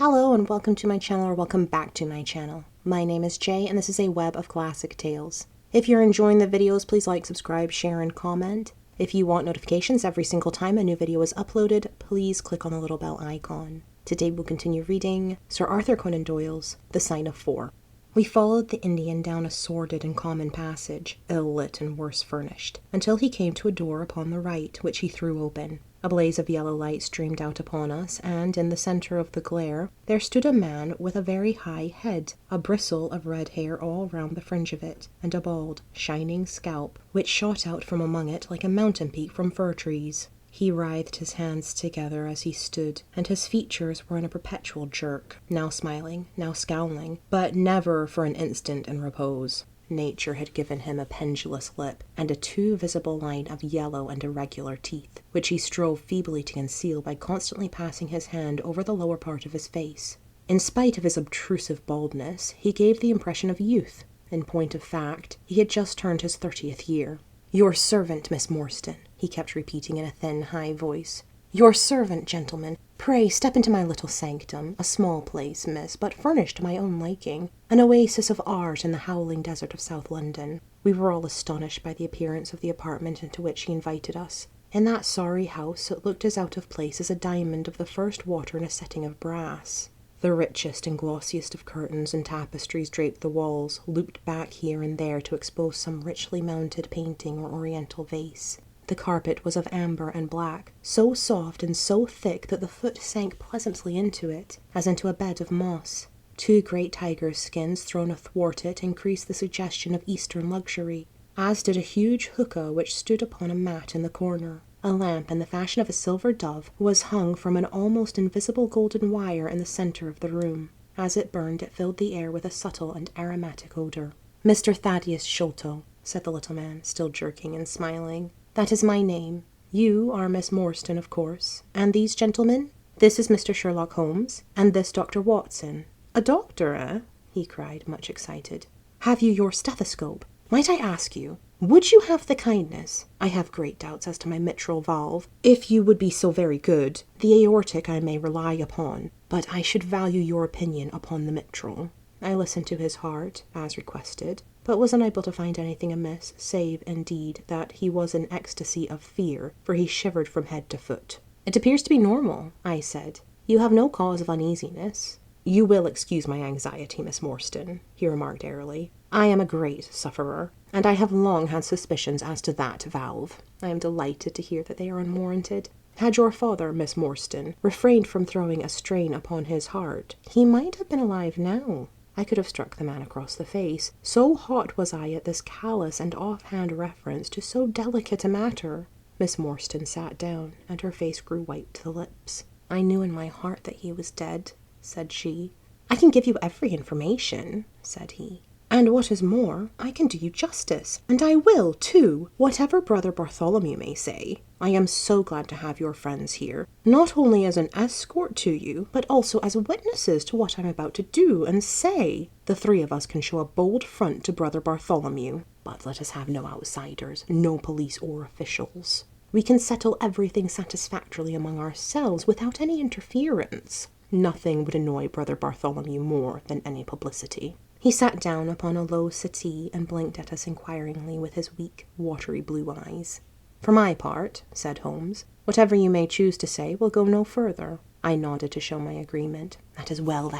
Hello and welcome to my channel, or welcome back to my channel. My name is Jay and this is a web of classic tales. If you're enjoying the videos, please like, subscribe, share, and comment. If you want notifications every single time a new video is uploaded, please click on the little bell icon. Today we'll continue reading Sir Arthur Conan Doyle's The Sign of Four. We followed the Indian down a sordid and common passage, ill-lit and worse furnished, until he came to a door upon the right, which he threw open. A blaze of yellow light streamed out upon us, and in the centre of the glare there stood a man with a very high head, a bristle of red hair all round the fringe of it, and a bald, shining scalp, which shot out from among it like a mountain peak from fir trees. He writhed his hands together as he stood, and his features were in a perpetual jerk, now smiling, now scowling, but never for an instant in repose. Nature had given him a pendulous lip, and a too visible line of yellow and irregular teeth, which he strove feebly to conceal by constantly passing his hand over the lower part of his face. In spite of his obtrusive baldness, he gave the impression of youth. In point of fact, he had just turned his 30th year. "Your servant, Miss Morstan," he kept repeating in a thin, high voice. "Your servant, gentlemen. Pray step into my little sanctum, a small place, miss, but furnished to my own liking, an oasis of art in the howling desert of South London." We were all astonished by the appearance of the apartment into which he invited us. In that sorry house it looked as out of place as a diamond of the first water in a setting of brass. The richest and glossiest of curtains and tapestries draped the walls, looped back here and there to expose some richly mounted painting or oriental vase. The carpet was of amber and black, so soft and so thick that the foot sank pleasantly into it, as into a bed of moss. Two great tiger's skins thrown athwart it increased the suggestion of Eastern luxury, as did a huge hookah which stood upon a mat in the corner. A lamp in the fashion of a silver dove was hung from an almost invisible golden wire in the centre of the room. As it burned, it filled the air with a subtle and aromatic odour. "Mr. Thaddeus Sholto," said the little man, still jerking and smiling. "That is my name. You are Miss Morstan, of course. And these gentlemen? This is Mr. Sherlock Holmes, and this Dr. Watson." "A doctor, eh?" he cried, much excited. "Have you your stethoscope? Might I ask you, would you have the kindness— I have great doubts as to my mitral valve. If you would be so very good, the aortic I may rely upon, but I should value your opinion upon the mitral." I listened to his heart, as requested, but was unable to find anything amiss, save, indeed, that he was in ecstasy of fear, for he shivered from head to foot. "It appears to be normal," I said. "You have no cause of uneasiness." "You will excuse my anxiety, Miss Morstan," he remarked airily. "I am a great sufferer, and I have long had suspicions as to that valve. I am delighted to hear that they are unwarranted. Had your father, Miss Morstan, refrained from throwing a strain upon his heart, he might have been alive now." I could have struck the man across the face, so hot was I at this callous and off-hand reference to so delicate a matter. Miss Morstan sat down, and her face grew white to the lips. "I knew in my heart that he was dead," said she. "I can give you every information," said he. "And what is more, I can do you justice, and I will, too, whatever Brother Bartholomew may say. I am so glad to have your friends here, not only as an escort to you, but also as witnesses to what I'm about to do and say. The three of us can show a bold front to Brother Bartholomew, but let us have no outsiders, no police or officials. We can settle everything satisfactorily among ourselves without any interference. Nothing would annoy Brother Bartholomew more than any publicity." He sat down upon a low settee and blinked at us inquiringly with his weak, watery blue eyes. "For my part," said Holmes, "whatever you may choose to say will go no further." I nodded to show my agreement. That is well,"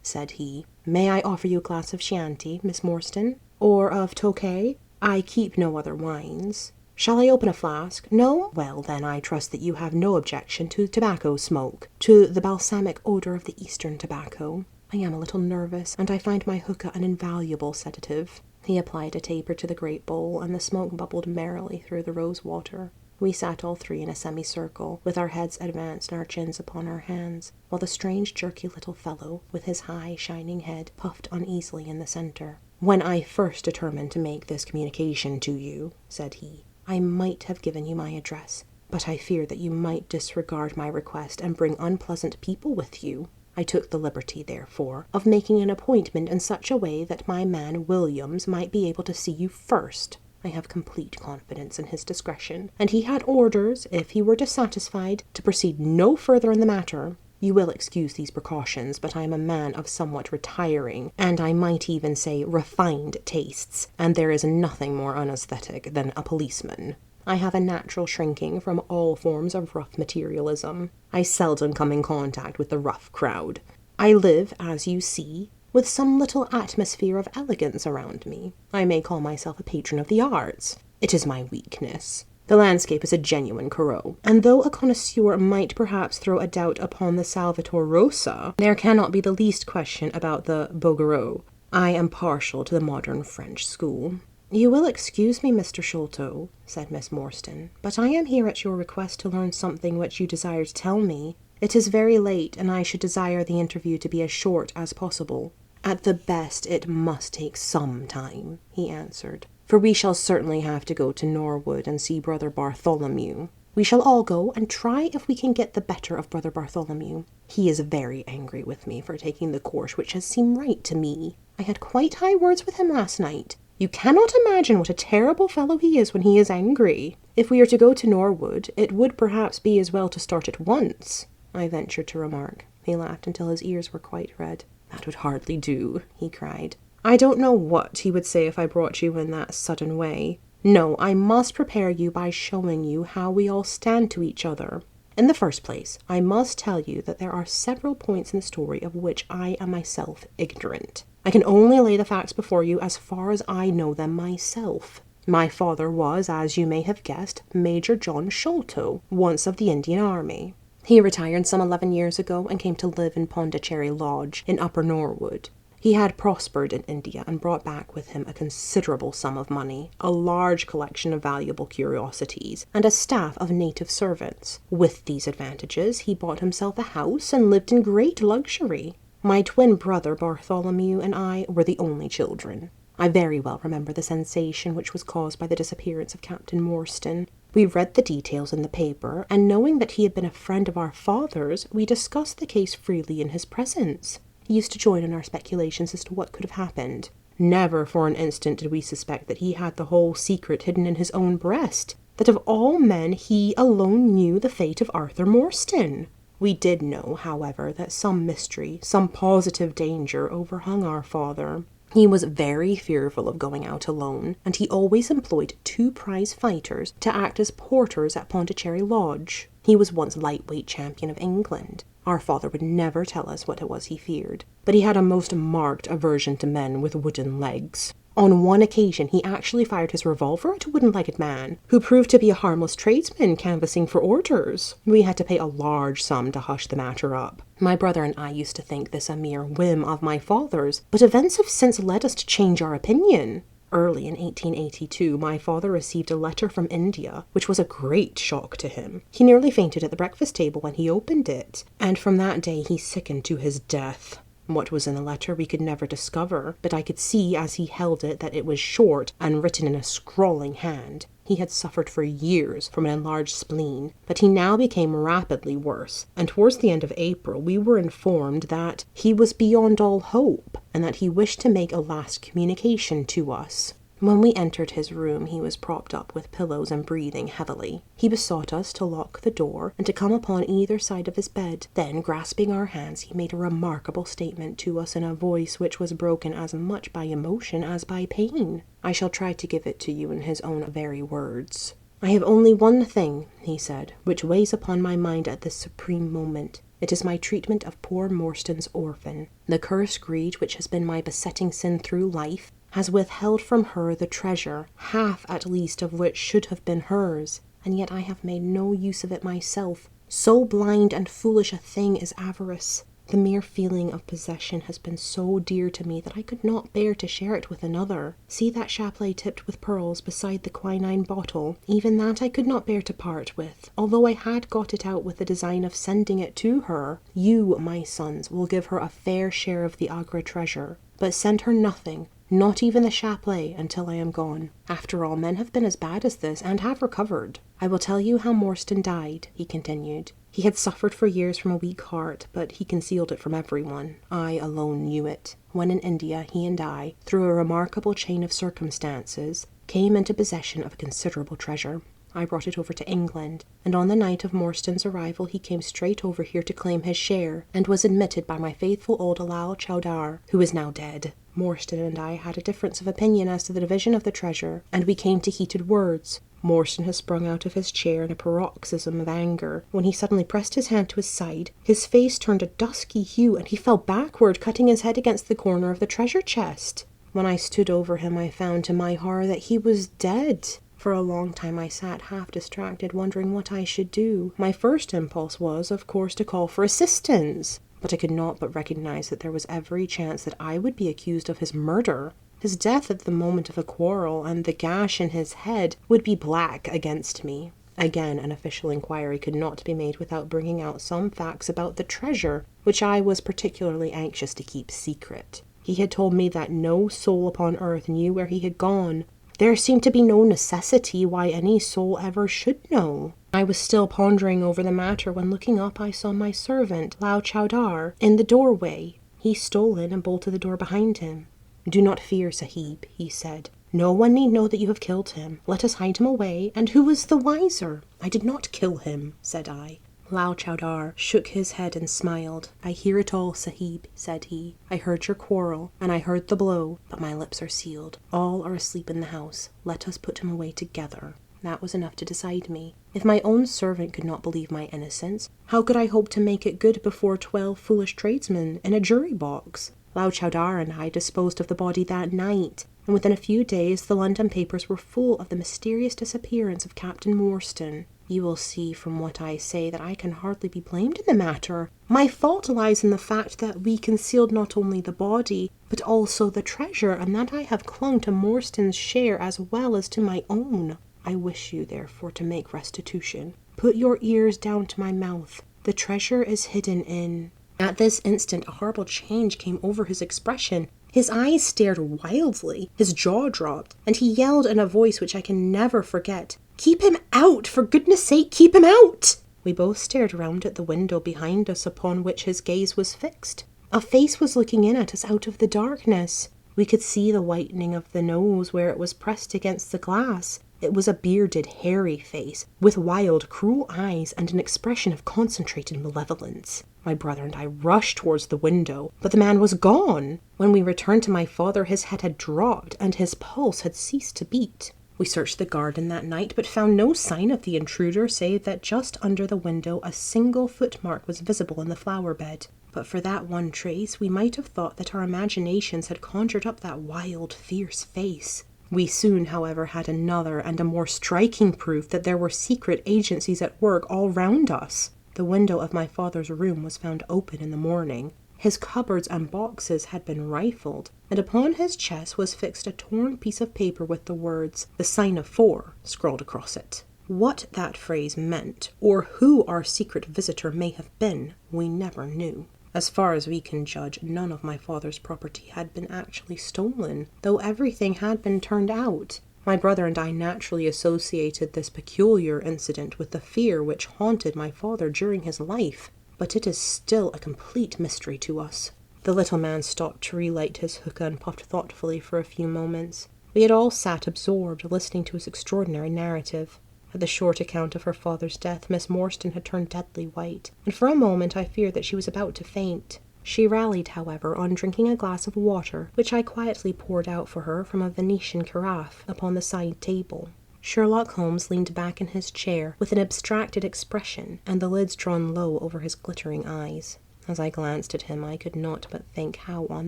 said he. "May I offer you a glass of Chianti, Miss Morstan? Or of Tokay? I keep no other wines. Shall I open a flask? No? Well, then, I trust that you have no objection to tobacco smoke, to the balsamic odour of the Eastern tobacco. I am a little nervous, and I find my hookah an invaluable sedative." He applied a taper to the great bowl, and the smoke bubbled merrily through the rose water. We sat all three in a semicircle, with our heads advanced and our chins upon our hands, while the strange jerky little fellow, with his high shining head, puffed uneasily in the centre. "When I first determined to make this communication to you," said he, "I might have given you my address, but I feared that you might disregard my request and bring unpleasant people with you. I took the liberty, therefore, of making an appointment in such a way that my man Williams might be able to see you first. I have complete confidence in his discretion, and he had orders, if he were dissatisfied, to proceed no further in the matter. You will excuse these precautions, but I am a man of somewhat retiring, and I might even say refined tastes, and there is nothing more unaesthetic than a policeman. I have a natural shrinking from all forms of rough materialism. I seldom come in contact with the rough crowd. I live, as you see, with some little atmosphere of elegance around me. I may call myself a patron of the arts. It is my weakness. The landscape is a genuine Corot, and though a connoisseur might perhaps throw a doubt upon the Salvator Rosa, there cannot be the least question about the Bouguereau. I am partial to the modern French school. You will excuse me, Mr. Sholto, said Miss Morstan, but I am here at your request to learn something which you desire to tell me. It is very late, and I should desire the interview to be as short as possible. At the best, it must take some time, he answered, for we shall certainly have to go to Norwood and see Brother Bartholomew. We shall all go and try if we can get the better of Brother Bartholomew. He is very angry with me for taking the course which has seemed right to me. I had quite high words with him last night. You cannot imagine what a terrible fellow he is when he is angry. If we are to go to Norwood, it would perhaps be as well to start at once, I ventured to remark. He laughed until his ears were quite red. That would hardly do, he cried. I don't know what he would say if I brought you in that sudden way. No, I must prepare you by showing you how we all stand to each other. In the first place, I must tell you that there are several points in the story of which I am myself ignorant. I can only lay the facts before you as far as I know them myself. My father was, as you may have guessed, Major John Sholto, once of the Indian Army. He retired some 11 years ago and came to live in Pondicherry Lodge in Upper Norwood. He had prospered in India and brought back with him a considerable sum of money, a large collection of valuable curiosities, and a staff of native servants. With these advantages, he bought himself a house and lived in great luxury. My twin brother Bartholomew and I were the only children. I very well remember the sensation which was caused by the disappearance of Captain Morstan. We read the details in the paper, and knowing that he had been a friend of our father's, we discussed the case freely in his presence. He used to join in our speculations as to what could have happened. Never for an instant did we suspect that he had the whole secret hidden in his own breast, that of all men he alone knew the fate of Arthur Morstan. We did know, however, that some mystery, some positive danger overhung our father. He was very fearful of going out alone, and he always employed 2 prize fighters to act as porters at Pondicherry Lodge. He was once lightweight champion of England. Our father would never tell us what it was he feared, but he had a most marked aversion to men with wooden legs. On one occasion, he actually fired his revolver at a wooden-legged man, who proved to be a harmless tradesman canvassing for orders. We had to pay a large sum to hush the matter up. My brother and I used to think this a mere whim of my father's, but events have since led us to change our opinion. Early in 1882, my father received a letter from India, which was a great shock to him. He nearly fainted at the breakfast table when he opened it, and from that day he sickened to his death. What was in the letter we could never discover, but I could see as he held it that it was short and written in a scrawling hand. He had suffered for years from an enlarged spleen, but he now became rapidly worse, and towards the end of April we were informed that he was beyond all hope, and that he wished to make a last communication to us. When we entered his room, he was propped up with pillows and breathing heavily. He besought us to lock the door and to come upon either side of his bed. Then, grasping our hands, he made a remarkable statement to us in a voice which was broken as much by emotion as by pain. I shall try to give it to you in his own very words. I have only one thing, he said, which weighs upon my mind at this supreme moment. It is my treatment of poor Morstan's orphan. The cursed greed which has been my besetting sin through life has withheld from her the treasure, half at least of which should have been hers, and yet I have made no use of it myself. So blind and foolish a thing is avarice. The mere feeling of possession has been so dear to me that I could not bear to share it with another. See that chapelet tipped with pearls beside the quinine bottle? Even that I could not bear to part with, although I had got it out with the design of sending it to her. You, my sons, will give her a fair share of the Agra treasure, but send her nothing, not even the chapelet, until I am gone. After all, men have been as bad as this, and have recovered. I will tell you how Morstan died, he continued. He had suffered for years from a weak heart, but he concealed it from everyone. I alone knew it. When in India, he and I, through a remarkable chain of circumstances, came into possession of a considerable treasure. I brought it over to England, and on the night of Morstan's arrival he came straight over here to claim his share, and was admitted by my faithful old Lal Chowdar, who is now dead. Morstan and I had a difference of opinion as to the division of the treasure, and we came to heated words. Morstan has sprung out of his chair in a paroxysm of anger, when he suddenly pressed his hand to his side. His face turned a dusky hue, and he fell backward, cutting his head against the corner of the treasure chest. When I stood over him, I found to my horror that he was dead. For a long time I sat half distracted, wondering what I should do. My first impulse was, of course, to call for assistance, but I could not but recognize that there was every chance that I would be accused of his murder. His death at the moment of a quarrel, and the gash in his head, would be black against me. Again, an official inquiry could not be made without bringing out some facts about the treasure, which I was particularly anxious to keep secret. He had told me that no soul upon earth knew where he had gone. There seemed to be no necessity why any soul ever should know. I was still pondering over the matter when, looking up, I saw my servant, Lal Chowdar, in the doorway. He stole in and bolted the door behind him. "Do not fear, Sahib," he said. "No one need know that you have killed him. Let us hide him away, and who is the wiser?" "I did not kill him," said I. Lal Chowdar shook his head and smiled. "I hear it all, Sahib," said he. "I heard your quarrel, and I heard the blow, but my lips are sealed. All are asleep in the house. Let us put him away together." That was enough to decide me. If my own servant could not believe my innocence, how could I hope to make it good before 12 foolish tradesmen in a jury box? Lal Chowdar and I disposed of the body that night, and within a few days the London papers were full of the mysterious disappearance of Captain Morstan. You will see from what I say that I can hardly be blamed in the matter. My fault lies in the fact that we concealed not only the body, but also the treasure, and that I have clung to Morstan's share as well as to my own. I wish you, therefore, to make restitution. Put your ears down to my mouth. The treasure is hidden in... At this instant, a horrible change came over his expression. His eyes stared wildly, his jaw dropped, and he yelled in a voice which I can never forget, "Keep him out! For goodness sake, keep him out!" We both stared round at the window behind us upon which his gaze was fixed. A face was looking in at us out of the darkness. We could see the whitening of the nose where it was pressed against the glass. It was a bearded, hairy face, with wild, cruel eyes and an expression of concentrated malevolence. My brother and I rushed towards the window, but the man was gone. When we returned to my father, his head had dropped, and his pulse had ceased to beat. We searched the garden that night, but found no sign of the intruder, save that just under the window a single footmark was visible in the flower bed. But for that one trace, we might have thought that our imaginations had conjured up that wild, fierce face. We soon, however, had another and a more striking proof that there were secret agencies at work all round us. The window of my father's room was found open in the morning. His cupboards and boxes had been rifled, and upon his chest was fixed a torn piece of paper with the words, "The sign of 4," scrawled across it. What that phrase meant, or who our secret visitor may have been, we never knew. As far as we can judge, none of my father's property had been actually stolen, though everything had been turned out. My brother and I naturally associated this peculiar incident with the fear which haunted my father during his life, but it is still a complete mystery to us. The little man stopped to relight his hookah and puffed thoughtfully for a few moments. We had all sat absorbed, listening to his extraordinary narrative. At the short account of her father's death, Miss Morstan had turned deadly white, and for a moment I feared that she was about to faint. She rallied, however, on drinking a glass of water, which I quietly poured out for her from a Venetian carafe upon the side table. Sherlock Holmes leaned back in his chair with an abstracted expression, and the lids drawn low over his glittering eyes. As I glanced at him, I could not but think how on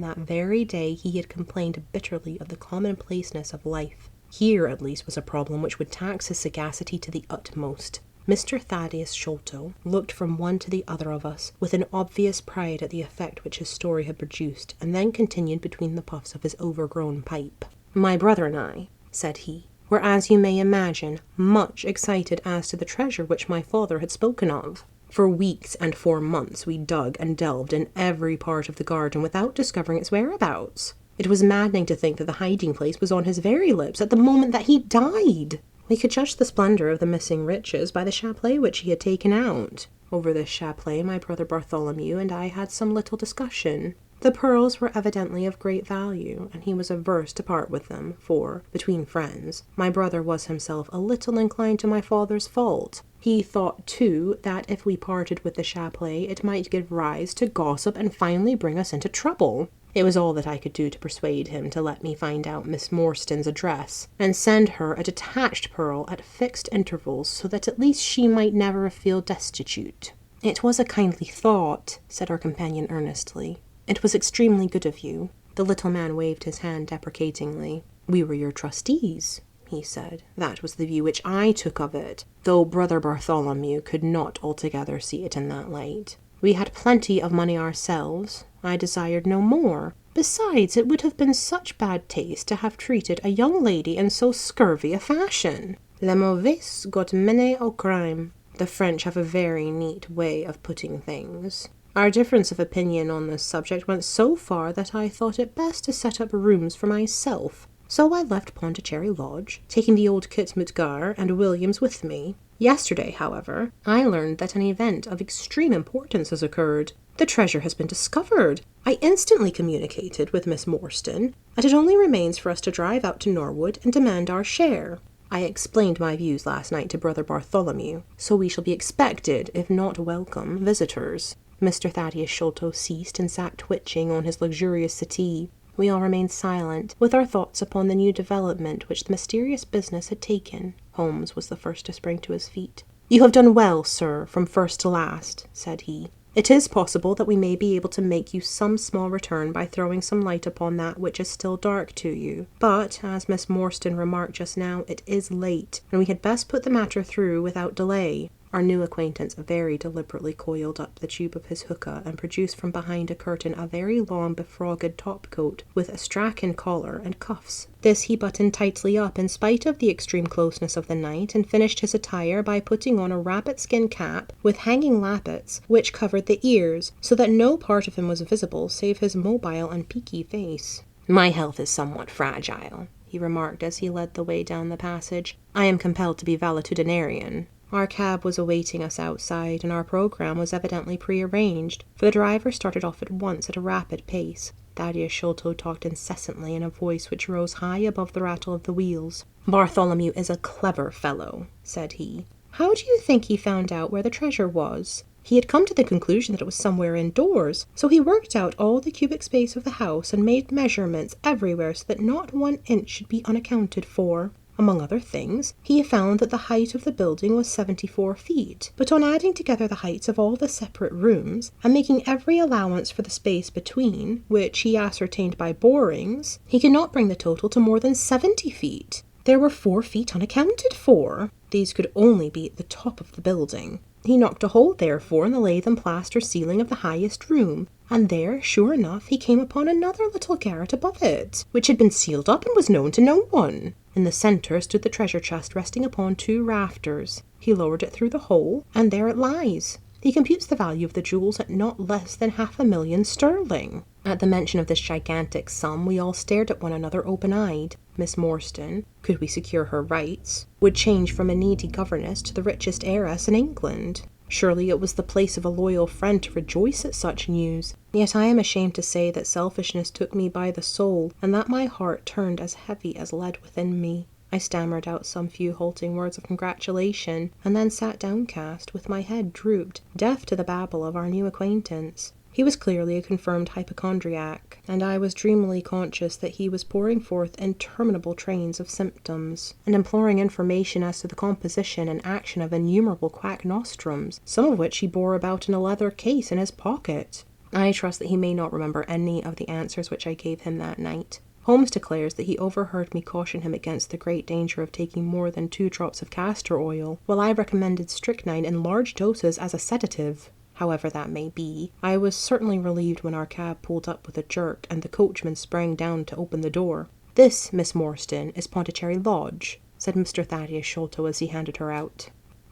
that very day he had complained bitterly of the commonplaceness of life. Here, at least, was a problem which would tax his sagacity to the utmost. Mr. Thaddeus Sholto looked from one to the other of us with an obvious pride at the effect which his story had produced, and then continued between the puffs of his overgrown pipe. "My brother and I," said he, "were, as you may imagine, much excited as to the treasure which my father had spoken of. For weeks and for months we dug and delved in every part of the garden without discovering its whereabouts. It was maddening to think that the hiding place was on his very lips at the moment that he died. We could judge the splendor of the missing riches by the chapelet which he had taken out. Over this chapelet my brother Bartholomew and I had some little discussion. The pearls were evidently of great value, and he was averse to part with them, for, between friends, my brother was himself a little inclined to my father's fault. He thought, too, that if we parted with the chapelet, it might give rise to gossip and finally bring us into trouble. It was all that I could do to persuade him to let me find out Miss Morstan's address, and send her a detached pearl at fixed intervals, so that at least she might never feel destitute. "It was a kindly thought," said our companion earnestly. "It was extremely good of you." The little man waved his hand deprecatingly. "We were your trustees," he said. "That was the view which I took of it, though Brother Bartholomew could not altogether see it in that light. We had plenty of money ourselves. I desired no more. Besides, it would have been such bad taste to have treated a young lady in so scurvy a fashion. Le mauvais got mené au crime. The French have a very neat way of putting things. Our difference of opinion on this subject went so far that I thought it best to set up rooms for myself. So I left Pondicherry Lodge, taking the old Kit Mutgar and Williams with me. Yesterday, however, I learned that an event of extreme importance has occurred. The treasure has been discovered. I instantly communicated with Miss Morstan, and it only remains for us to drive out to Norwood and demand our share. I explained my views last night to Brother Bartholomew, so we shall be expected, if not welcome, visitors." Mr. Thaddeus Sholto ceased and sat twitching on his luxurious settee. We all remained silent, with our thoughts upon the new development which the mysterious business had taken. Holmes was the first to spring to his feet. "You have done well, sir, from first to last," said he. "It is possible that we may be able to make you some small return by throwing some light upon that which is still dark to you. But, as Miss Morstan remarked just now, it is late, and we had best put the matter through without delay." Our new acquaintance very deliberately coiled up the tube of his hookah and produced from behind a curtain a very long befrogged topcoat with a Strachan collar and cuffs. This he buttoned tightly up in spite of the extreme closeness of the night, and finished his attire by putting on a rabbit-skin cap with hanging lappets which covered the ears, so that no part of him was visible save his mobile and peaky face. "My health is somewhat fragile," he remarked as he led the way down the passage. "I am compelled to be valetudinarian." Our cab was awaiting us outside, and our programme was evidently prearranged, for the driver started off at once at a rapid pace. Thaddeus Sholto talked incessantly in a voice which rose high above the rattle of the wheels. "Bartholomew is a clever fellow," said he. "How do you think he found out where the treasure was? He had come to the conclusion that it was somewhere indoors, so he worked out all the cubic space of the house and made measurements everywhere so that not 1 inch should be unaccounted for. Among other things, he found that the height of the building was 74 feet, but on adding together the heights of all the separate rooms, and making every allowance for the space between, which he ascertained by borings, he could not bring the total to more than 70 feet. There were 4 feet unaccounted for. These could only be at the top of the building. He knocked a hole, therefore, in the lath and plaster ceiling of the highest room, and there, sure enough, he came upon another little garret above it, which had been sealed up and was known to no one. In the centre stood the treasure chest resting upon 2 rafters. He lowered it through the hole, and there it lies. He computes the value of the jewels at not less than 500,000 sterling. At the mention of this gigantic sum, we all stared at one another open-eyed. Miss Morstan, could we secure her rights, would change from a needy governess to the richest heiress in England. Surely it was the place of a loyal friend to rejoice at such news. Yet I am ashamed to say that selfishness took me by the soul, and that my heart turned as heavy as lead within me. I stammered out some few halting words of congratulation, and then sat downcast, with my head drooped, deaf to the babble of our new acquaintance. He was clearly a confirmed hypochondriac, and I was dreamily conscious that he was pouring forth interminable trains of symptoms, and imploring information as to the composition and action of innumerable quack nostrums, some of which he bore about in a leather case in his pocket. I trust that he may not remember any of the answers which I gave him that night. Holmes declares that he overheard me caution him against the great danger of taking more than 2 drops of castor oil, while I recommended strychnine in large doses as a sedative. However that may be, I was certainly relieved when our cab pulled up with a jerk and the coachman sprang down to open the door. "This, Miss Morstan, is Pondicherry Lodge," said Mr. Thaddeus Sholto as he handed her out.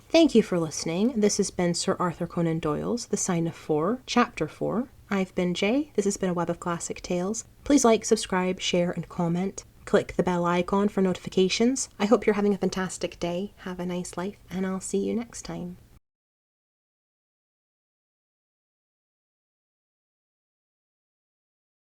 Thank you for listening. This has been Sir Arthur Conan Doyle's The Sign of 4, Chapter 4. I've been Jay. This has been a Web of Classic Tales. Please like, subscribe, share, and comment. Click the bell icon for notifications. I hope you're having a fantastic day. Have a nice life, and I'll see you next time.